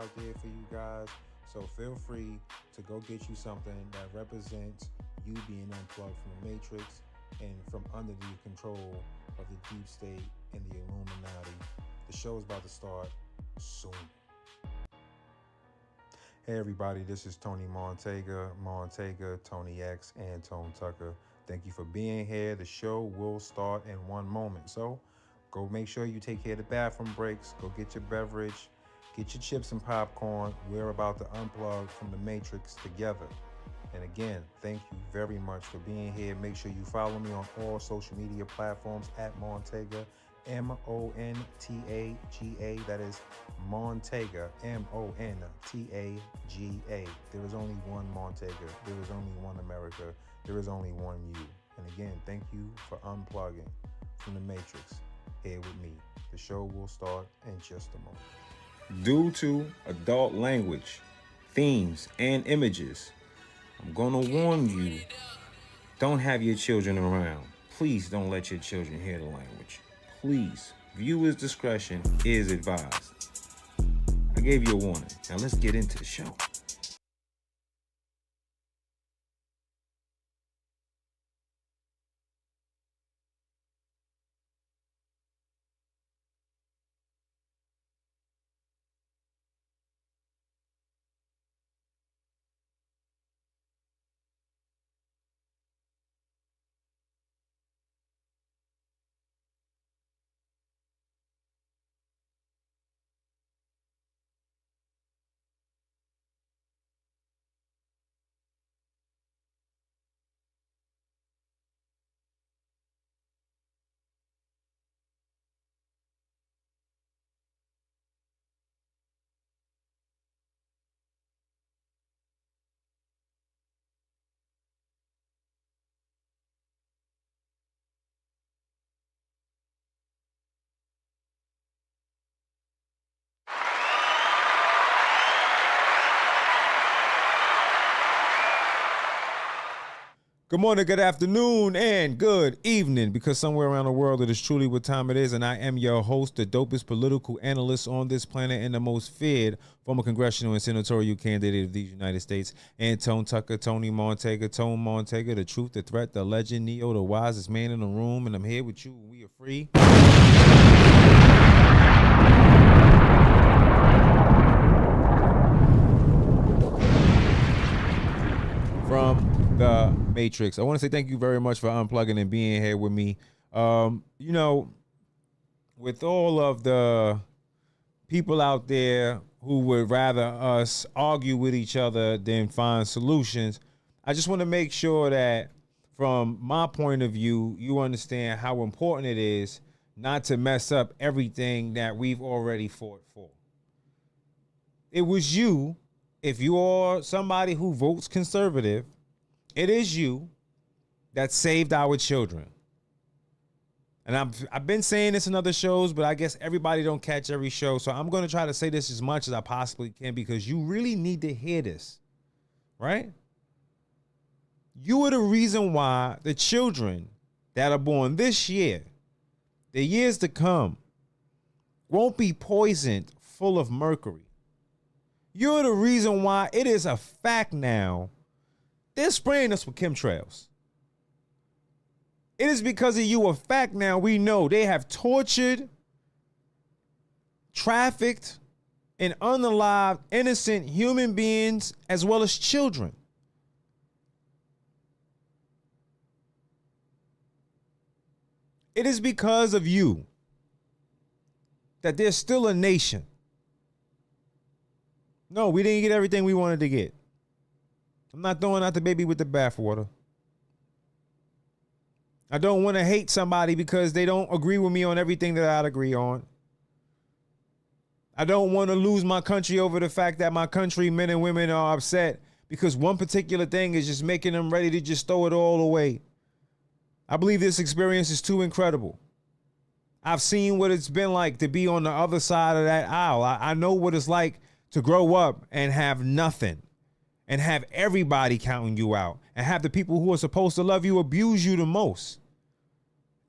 out there for you guys. So feel free to go get you something that represents you being unplugged from the matrix and from under the control of the deep state and the Illuminati. The show is about to start soon. Hey everybody, this is Tony Montega, Tony X, Antone Tucker. Thank you for being here. The show will start in one moment. So go make sure you take care of the bathroom breaks. Go get your beverage, get your chips and popcorn. We're about to unplug from the matrix together. And again, thank you very much for being here. Make sure you follow me on all social media platforms at Montega, Montaga. That is Montega, Montaga. There is only one Montega. There is only one America. There is only one you. And again, thank you for unplugging from the matrix here with me. The show will start in just a moment. Due to adult language, themes, and images, I'm gonna warn you, don't have your children around. Please don't let your children hear the language. Please, viewers' discretion is advised. I gave you a warning. Now let's get into the show. Good morning, good afternoon, and good evening, because somewhere around the world it is truly what time it is, and I am your host, the dopest political analyst on this planet and the most feared former congressional and senatorial candidate of the United States, Antone Tucker, Tony Montega, the truth, the threat, the legend, Neo, the wisest man in the room, and I'm here with you, and we are free. From the Matrix. I want to say thank you very much for unplugging and being here with me. With all of the people out there who would rather us argue with each other than find solutions, I just want to make sure that from my point of view, you understand how important it is not to mess up everything that we've already fought for. It was you, if you are somebody who votes conservative, it is you that saved our children. And I've been saying this in other shows, but I guess everybody don't catch every show. So I'm going to try to say this as much as I possibly can because you really need to hear this, right? You are the reason why the children that are born this year, the years to come, won't be poisoned full of mercury. You're the reason why it is a fact now they're spraying us with chemtrails. It is because of you a fact now we know they have tortured, trafficked, and unalived innocent human beings as well as children. It is because of you that there's still a nation. No, we didn't get everything we wanted to get. I'm not throwing out the baby with the bathwater. I don't want to hate somebody because they don't agree with me on everything that I'd agree on. I don't want to lose my country over the fact that my country men and women are upset because one particular thing is just making them ready to just throw it all away. I believe this experience is too incredible. I've seen what it's been like to be on the other side of that aisle. I know what it's like to grow up and have nothing. And have everybody counting you out and have the people who are supposed to love you abuse you the most.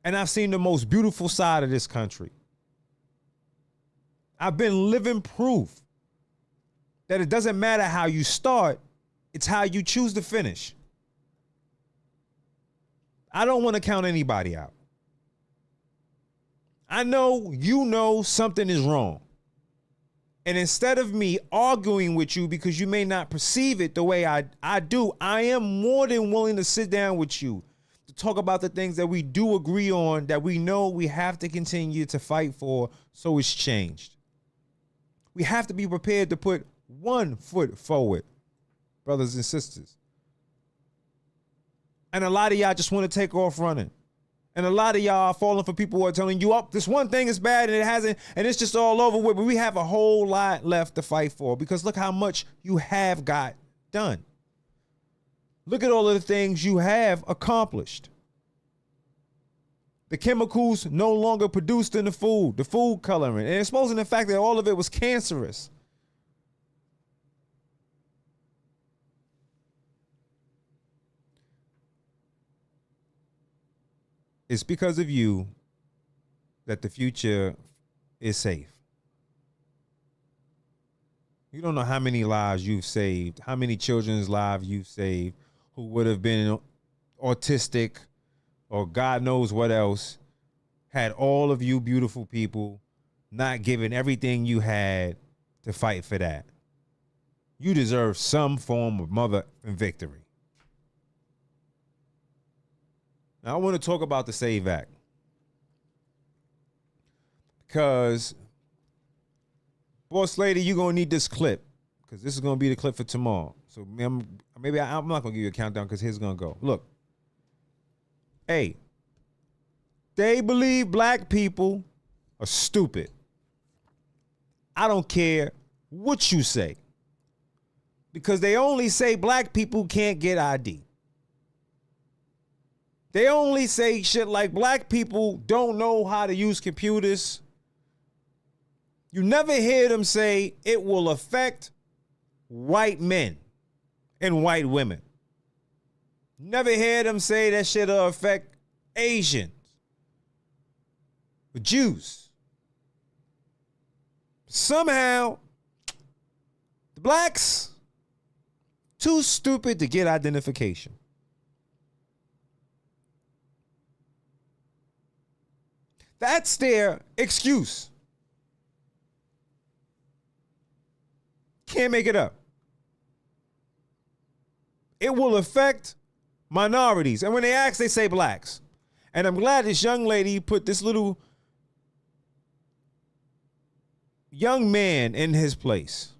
And I've seen the most beautiful side of this country. I've been living proof that it doesn't matter how you start, it's how you choose to finish. I don't want to count anybody out. I know you know something is wrong. And instead of me arguing with you because you may not perceive it the way I do, I am more than willing to sit down with you to talk about the things that we do agree on, that we know we have to continue to fight for so it's changed. We have to be prepared to put one foot forward, brothers and sisters. And a lot of y'all just want to take off running. And a lot of y'all are falling for people who are telling you, oh, this one thing is bad and it hasn't, and it's just all over with. But we have a whole lot left to fight for, because look how much you have got done. Look at all of the things you have accomplished. The chemicals no longer produced in the food coloring, and exposing the fact that all of it was cancerous. It's because of you that the future is safe. You don't know how many lives you've saved, how many children's lives you've saved who would have been autistic or God knows what else, had all of you beautiful people not given everything you had to fight for that. You deserve some form of mother and victory. Now, I want to talk about the SAVE Act, because, boss lady, you're going to need this clip, because this is going to be the clip for tomorrow. So maybe I'm not going to give you a countdown, because here's going to go. Look. Hey, they believe black people are stupid. I don't care what you say, because they only say black people can't get ID. They only say shit like black people don't know how to use computers. You never hear them say it will affect white men and white women. Never hear them say that shit will affect Asians, Jews. Somehow, the blacks, too stupid to get identification. That's their excuse. Can't make it up. It will affect minorities. And when they ask, they say blacks. And I'm glad this young lady put this little young man in his place,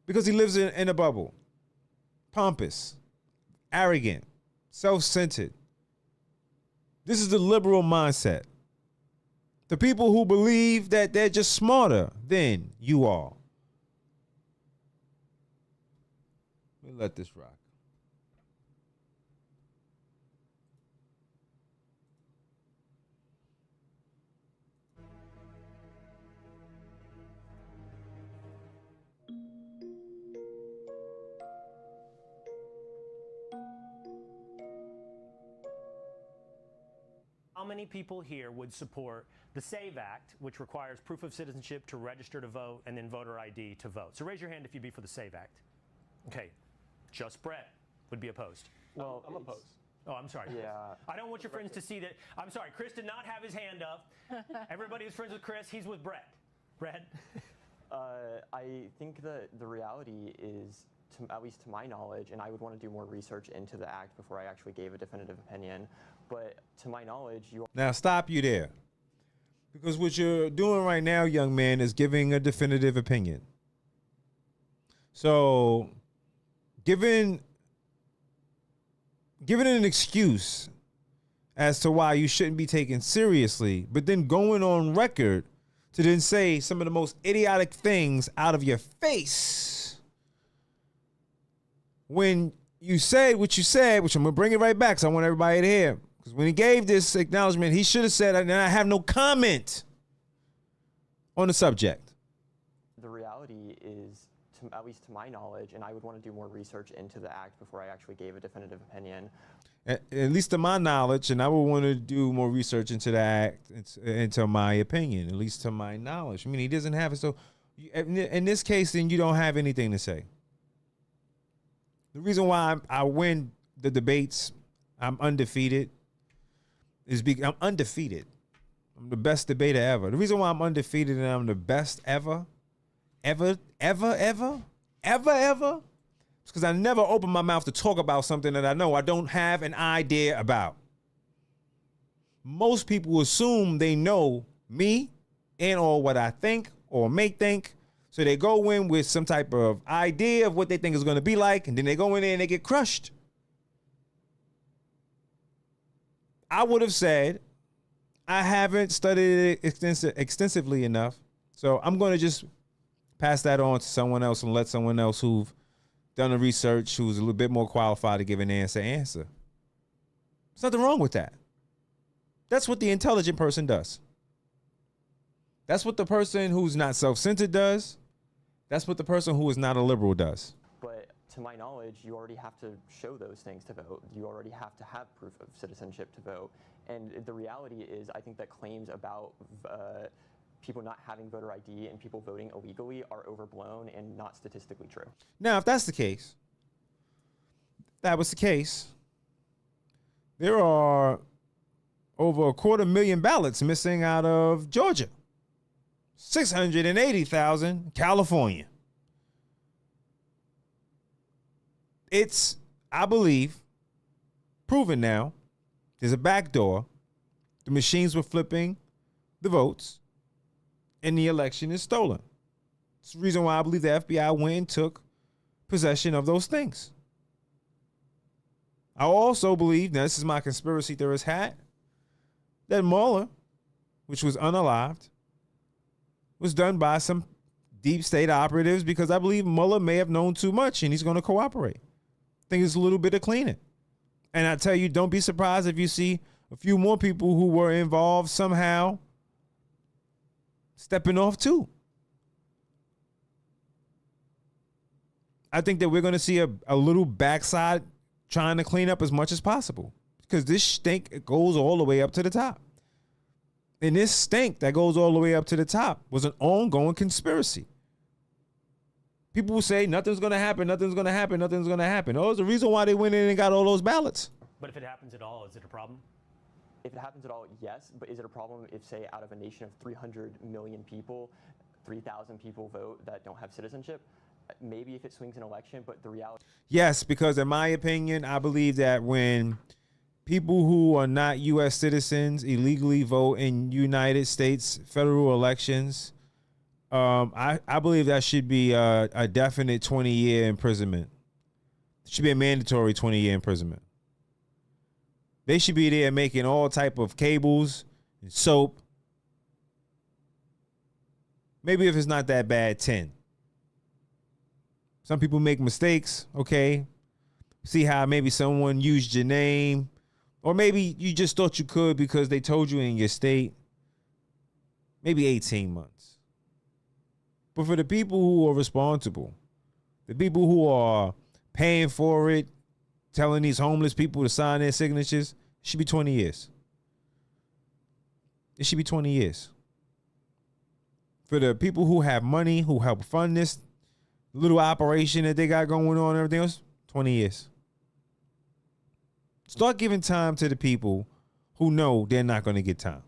because he lives in a bubble. Pompous, arrogant, self-centered. This is the liberal mindset. The people who believe that they're just smarter than you are. Let me let this rock. How many people here would support the SAVE Act, which requires proof of citizenship to register to vote and then voter ID to vote? So raise your hand if you'd be for the SAVE Act. Okay, just Brett would be opposed. Well, I'm opposed. Oh, I'm sorry. Yeah. I don't want your friends to see that. I'm sorry, Chris did not have his hand up. Everybody who's friends with Chris, he's with Brett. Brett? I think that the reality is, at least to my knowledge, and I would want to do more research into the act before I actually gave a definitive opinion, but to my knowledge, you... Now stop you there. Because what you're doing right now, young man, is giving a definitive opinion. So, giving an excuse as to why you shouldn't be taken seriously, but then going on record to then say some of the most idiotic things out of your face when you said what you said, which I'm going to bring it right back because I want everybody to hear. Because when he gave this acknowledgement, he should have said, and I have no comment on the subject. The reality is, at least to my knowledge, and I would want to do more research into the act before I actually gave a definitive opinion. At least to my knowledge, and I would want to do more research into the act, into my opinion, at least to my knowledge. I mean, he doesn't have it. So In this case, then you don't have anything to say. The reason why I win the debates, I'm undefeated, is because I'm undefeated. I'm the best debater ever. The reason why I'm undefeated and I'm the best ever, is because I never open my mouth to talk about something that I know I don't have an idea about. Most people assume they know me and or what I think or may think. So they go in with some type of idea of what they think is going to be like, and then they go in there and they get crushed. I would have said I haven't studied it extensively enough, so I'm going to just pass that on to someone else and let someone else who've done the research, who's a little bit more qualified to give an answer. There's nothing wrong with that. That's what the intelligent person does. That's what the person who's not self-centered does. That's what the person who is not a liberal does. But to my knowledge, you already have to show those things to vote. You already have to have proof of citizenship to vote. And the reality is, I think that claims about people not having voter ID and people voting illegally are overblown and not statistically true. Now, if that's the case, there are over 250,000 ballots missing out of Georgia. 680,000 California. It's, I believe, proven now. There's a backdoor. The machines were flipping the votes, and the election is stolen. It's the reason why I believe the FBI went and took possession of those things. I also believe, now this is my conspiracy theorist hat, that Mueller, which was unalived, was done by some deep state operatives, because I believe Mueller may have known too much and he's going to cooperate. I think it's a little bit of cleaning. And I tell you, don't be surprised if you see a few more people who were involved somehow stepping off too. I think that we're going to see a little backside trying to clean up as much as possible, because this stink goes all the way up to the top. And this stink that goes all the way up to the top was an ongoing conspiracy. People will say nothing's going to happen, nothing's going to happen, nothing's going to happen. Oh, there's a reason why they went in and got all those ballots. But if it happens at all, is it a problem? If it happens at all, yes. But is it a problem if, say, out of a nation of 300 million people, 3,000 people vote that don't have citizenship? Maybe if it swings an election, but the reality... Yes, because in my opinion, I believe that when people who are not U.S. citizens illegally vote in United States federal elections, I believe that should be a definite 20-year imprisonment. It should be a mandatory 20-year imprisonment. They should be there making all type of cables and soap. Maybe if it's not that bad, 10. Some people make mistakes, okay? See how maybe someone used your name, or maybe you just thought you could because they told you in your state. Maybe 18 months. But for the people who are responsible, the people who are paying for it, telling these homeless people to sign their signatures, it should be 20 years. It should be 20 years. For the people who have money, who help fund this little operation that they got going on and everything else, 20 years. Start giving time to the people who know they're not going to get time.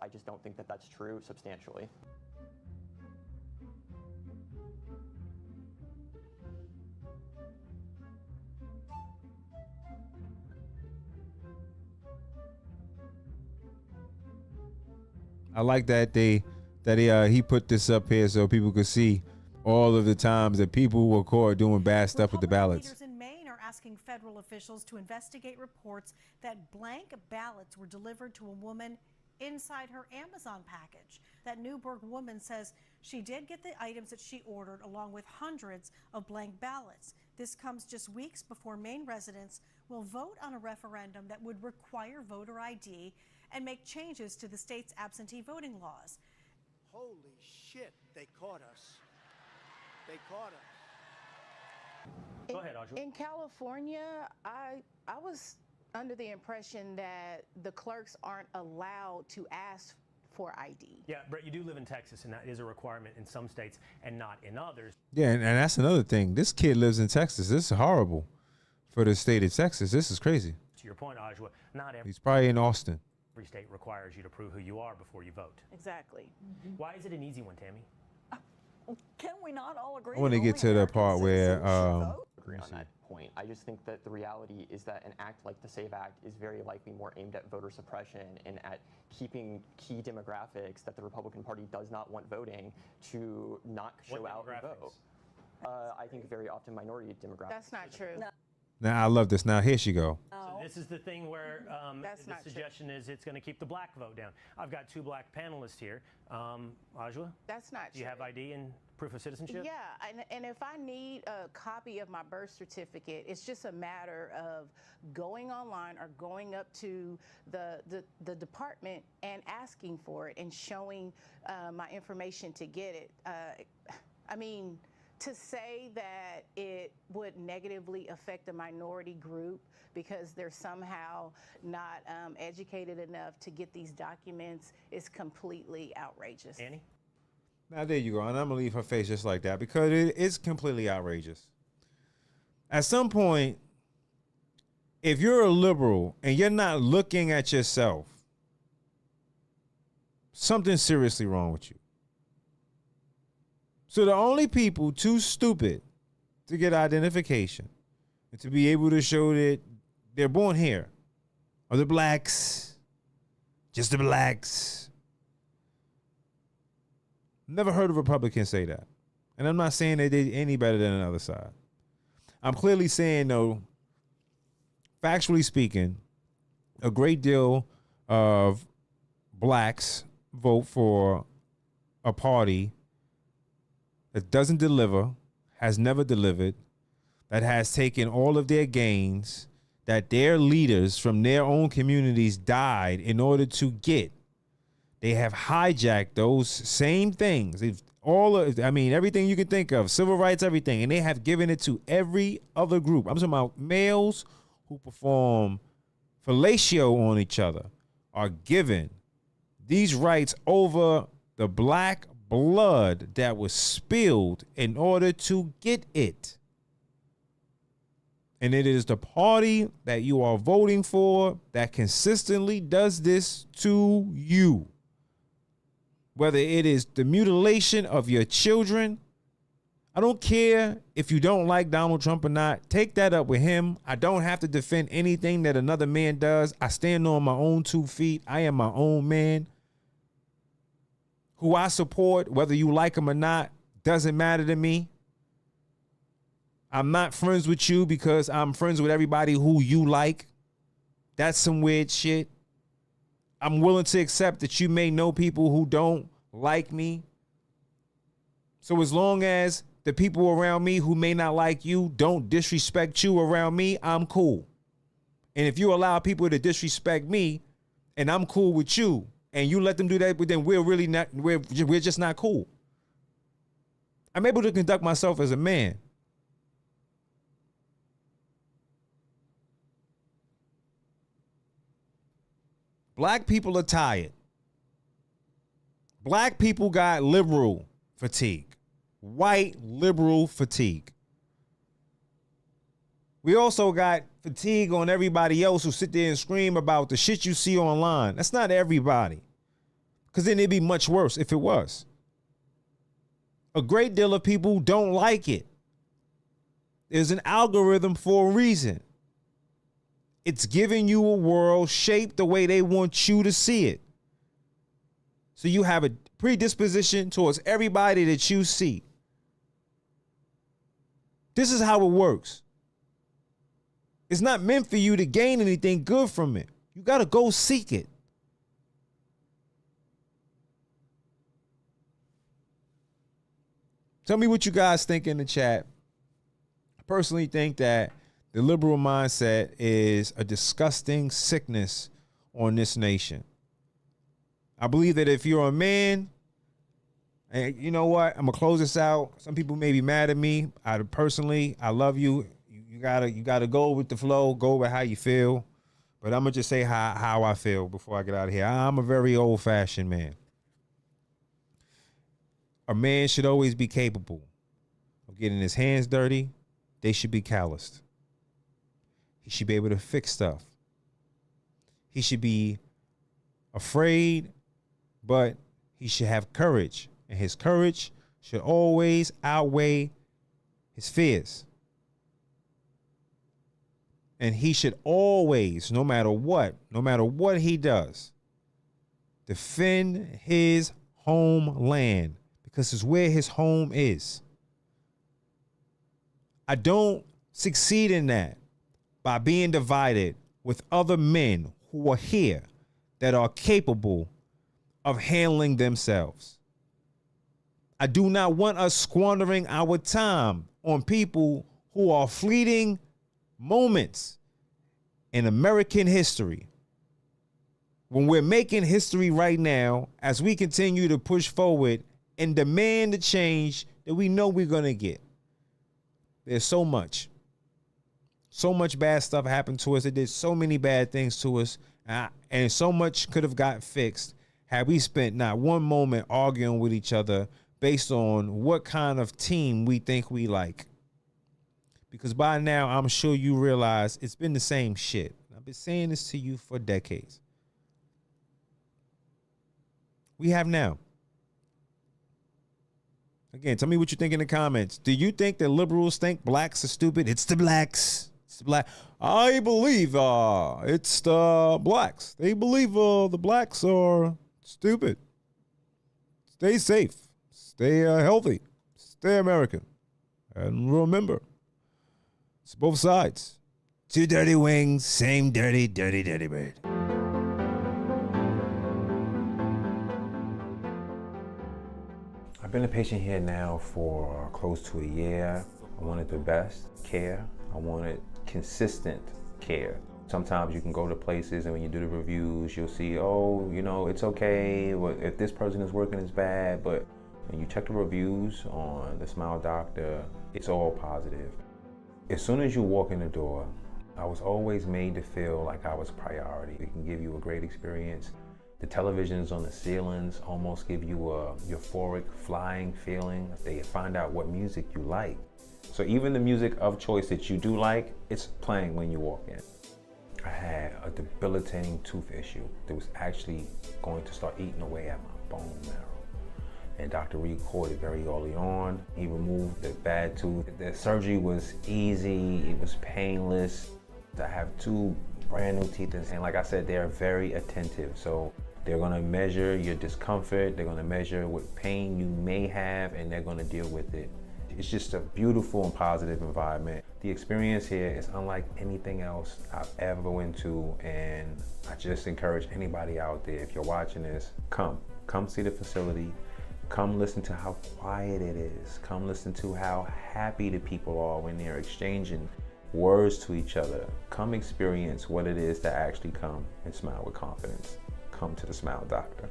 I just don't think that that's true substantially. I like that he put this up here so people could see all of the times that people were caught doing bad stuff with the ballots. Leaders in Maine are asking federal officials to investigate reports that blank ballots were delivered to a woman inside her Amazon package. That Newburgh woman says she did get the items that she ordered, along with hundreds of blank ballots. This comes just weeks before Maine residents will vote on a referendum that would require voter ID and make changes to the state's absentee voting laws. Holy shit, they caught us. They caught us. Go ahead, Audrey. In California, I was under the impression that the clerks aren't allowed to ask for ID. Yeah, Brett, you do live in Texas, and that is a requirement in some states and not in others. Yeah, and that's another thing. This kid lives in Texas. This is horrible for the state of Texas. This is crazy. To your point, Ajwa, not every He's probably in Austin. state requires you to prove who you are before you vote. Exactly. Why is it an easy one, Tammy? Can we not all agree? I want to that get only to the American part where citizens should vote? Agree on that point. I just think that the reality is that an act like the SAVE Act is very likely more aimed at voter suppression and at keeping key demographics that the Republican Party does not want voting to not show What out and vote. I think very often minority demographics. That's not true. No. Now, I love this. Now, here she go. So this is the thing where That's the not true. suggestion is it's going to keep the black vote down. I've got 2 black panelists here. Ajwa, That's not do you true. have ID and proof of citizenship? Yeah, and if I need a copy of my birth certificate, it's just a matter of going online or going up to the department and asking for it and showing my information to get it. I mean, to say that it would negatively affect a minority group because they're somehow not educated enough to get these documents is completely outrageous. Annie? Now, there you go. And I'm going to leave her face just like that because it is completely outrageous. At some point, if you're a liberal and you're not looking at yourself, something's seriously wrong with you. So the only people too stupid to get identification and to be able to show that they're born here are the blacks, just the blacks. Never heard a Republican say that. And I'm not saying they did any better than the other side. I'm clearly saying, though, factually speaking, a great deal of blacks vote for a party that doesn't deliver, has never delivered, that has taken all of their gains, that their leaders from their own communities died in order to get. They have hijacked those same things. Everything you can think of, civil rights, everything, and they have given it to every other group. I'm talking about males who perform fellatio on each other are given these rights over the black blood that was spilled in order to get it. And it is the party that you are voting for that consistently does this to you. Whether it is the mutilation of your children, I don't care if you don't like Donald Trump or not. Take that up with him. I don't have to defend anything that another man does. I stand on my own 2 feet. I am my own man. Who I support, whether you like him or not, doesn't matter to me. I'm not friends with you because I'm friends with everybody who you like. That's some weird shit. I'm willing to accept that you may know people who don't like me. So as long as the people around me who may not like you don't disrespect you around me, I'm cool. And if you allow people to disrespect me and I'm cool with you, and you let them do that, but then we're just not cool. I'm able to conduct myself as a man. Black people are tired. Black people got liberal fatigue. White liberal fatigue. We also got fatigue on everybody else who sit there and scream about the shit you see online. That's not everybody. Because then it'd be much worse if it was. A great deal of people don't like it. There's an algorithm for a reason. It's giving you a world shaped the way they want you to see it. So you have a predisposition towards everybody that you see. This is how it works. It's not meant for you to gain anything good from it. You got to go seek it. Tell me what you guys think in the chat. I personally think that the liberal mindset is a disgusting sickness on this nation. I believe that if you're a man, and you know what, I'm gonna close this out. Some people may be mad at me. I love you. You gotta go with the flow, go with how you feel. But I'm gonna just say how I feel before I get out of here. I'm a very old-fashioned man. A man should always be capable of getting his hands dirty. They should be calloused. He should be able to fix stuff. He should be afraid, but he should have courage. And his courage should always outweigh his fears. And he should always, no matter what he does, defend his homeland, because it's where his home is. I don't succeed in that by being divided with other men who are here that are capable of handling themselves. I do not want us squandering our time on people who are fleeting moments in American history, when we're making history right now as we continue to push forward and demand the change that we know we're going to get. There's so much bad stuff happened to us. It did so many bad things to us, and so much could have got fixed had we spent not one moment arguing with each other based on what kind of team we think we like. Because by now, I'm sure you realize it's been the same shit. I've been saying this to you for decades. We have now. Again, tell me what you think in the comments. Do you think that liberals think blacks are stupid? It's the blacks. It's the black. I believe it's the blacks. They believe the blacks are stupid. Stay safe. Stay healthy. Stay American. And remember, it's both sides. Two dirty wings, same dirty, dirty, dirty bird. I've been a patient here now for close to a year. I wanted the best care. I wanted consistent care. Sometimes you can go to places and when you do the reviews, you'll see, oh, you know, it's okay. If this person is working, it's bad. But when you check the reviews on the Smile Doctor, it's all positive. As soon as you walk in the door, I was always made to feel like I was a priority. It can give you a great experience. The televisions on the ceilings almost give you a euphoric flying feeling. They find out what music you like. So even the music of choice that you do like, it's playing when you walk in. I had a debilitating tooth issue that was actually going to start eating away at my bone marrow. And Dr. Reed caught it very early on. He removed the bad tooth. The surgery was easy, it was painless. I have two brand new teeth, and like I said, they're very attentive. So they're gonna measure your discomfort, they're gonna measure what pain you may have, and they're gonna deal with it. It's just a beautiful and positive environment. The experience here is unlike anything else I've ever went to, and I just encourage anybody out there, if you're watching this, come see the facility. Come listen to how quiet it is. Come listen to how happy the people are when they're exchanging words to each other. Come experience what it is to actually come and smile with confidence. Come to the Smile Doctor.